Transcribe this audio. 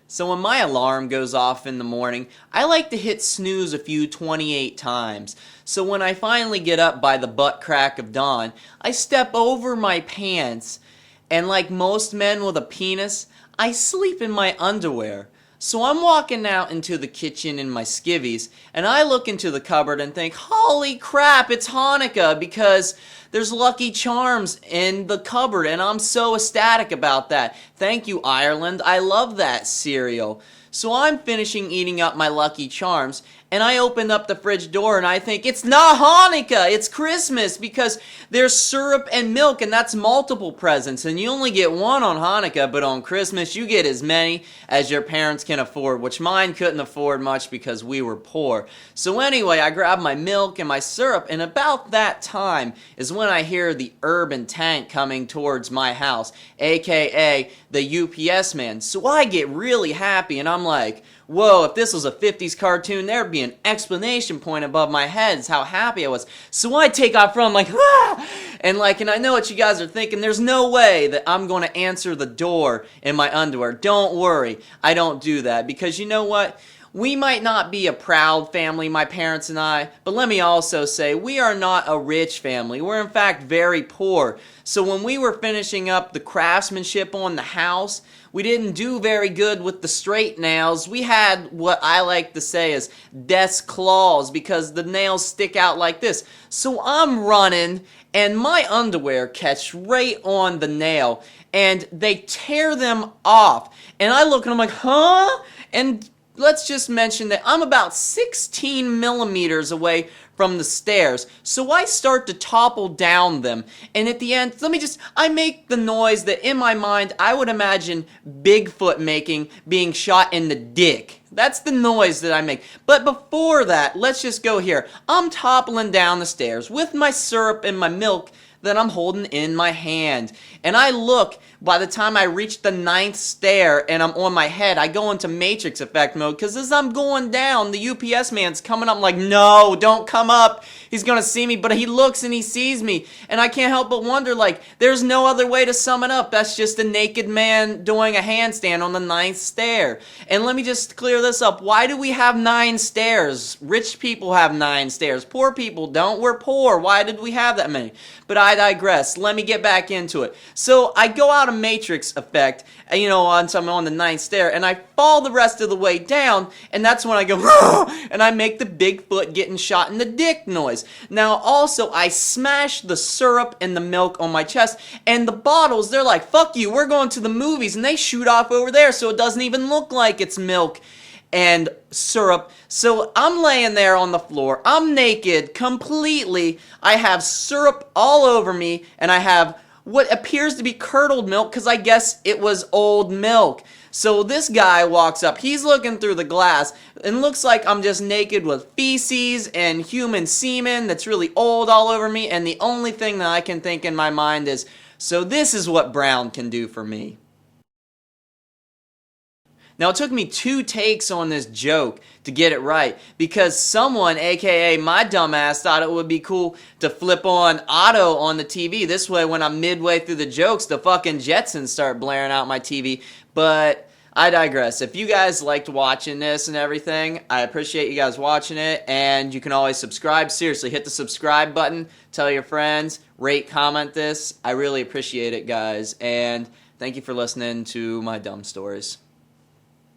So when my alarm goes off in the morning, I like to hit snooze a few 28 times. So when I finally get up by the butt crack of dawn, I step over my pants, and like most men with a penis, I sleep in my underwear. So I'm walking out into the kitchen in my skivvies, and I look into the cupboard and think, holy crap, it's Hanukkah, because there's Lucky Charms in the cupboard, and I'm so ecstatic about that. Thank you, Ireland. I love that cereal. So I'm finishing eating up my Lucky Charms, and I open up the fridge door and I think, it's not Hanukkah, it's Christmas, because there's syrup and milk, and that's multiple presents, and you only get one on Hanukkah, but on Christmas you get as many as your parents can afford, which mine couldn't afford much because we were poor. So anyway, I grab my milk and my syrup, and about that time is when I hear the urban tank coming towards my house, aka the UPS man. So I get really happy, and I'm like, whoa, if this was a 50s cartoon, there'd be an exclamation point above my head is how happy I was. So I take off from, like, ah! And I know what you guys are thinking. There's no way that I'm going to answer the door in my underwear. Don't worry, I don't do that, because you know what? We might not be a proud family, my parents and I, but let me also say, we are not a rich family. We're in fact very poor. So when we were finishing up the craftsmanship on the house, we didn't do very good with the straight nails. We had what I like to say is desk claws, because the nails stick out like this. So I'm running, and my underwear catch right on the nail, and they tear them off. And I look and I'm like, huh? And let's just mention that I'm about 16 millimeters away from the stairs, so I start to topple down them, and at the end, I make the noise that in my mind I would imagine Bigfoot making, being shot in the dick. That's the noise that I make. But before that, let's just go here. I'm toppling down the stairs with my syrup and my milk that I'm holding in my hand. And I look, by the time I reach the 9th stair and I'm on my head, I go into Matrix effect mode, because as I'm going down, the UPS man's coming up. I'm like, no, don't come up. He's gonna see me, but he looks and he sees me. And I can't help but wonder, there's no other way to sum it up. That's just a naked man doing a handstand on the 9th stair. And let me just clear this up. Why do we have 9 stairs? Rich people have 9 stairs. Poor people don't. We're poor. Why did we have that many? But I digress. Let me get back into it. So I go out of Matrix effect, until I'm on the 9th stair, and I fall the rest of the way down, and that's when I go, and I make the Bigfoot getting shot in the dick noise. Now, also, I smash the syrup and the milk on my chest, and the bottles, they're like, fuck you, we're going to the movies, and they shoot off over there, so it doesn't even look like it's milk and syrup. So I'm laying there on the floor, I'm naked completely, I have syrup all over me, and I have what appears to be curdled milk, because I guess it was old milk. So this guy walks up, he's looking through the glass, and looks like I'm just naked with feces and human semen that's really old all over me, and the only thing that I can think in my mind is, so this is what brown can do for me. Now, it took me 2 takes on this joke to get it right, because someone, aka my dumbass, thought it would be cool to flip on auto on the TV. This way, when I'm midway through the jokes, the fucking Jetsons start blaring out my TV. But I digress. If you guys liked watching this and everything, I appreciate you guys watching it, and you can always subscribe. Seriously, hit the subscribe button, tell your friends, rate, comment this. I really appreciate it, guys, and thank you for listening to my dumb stories.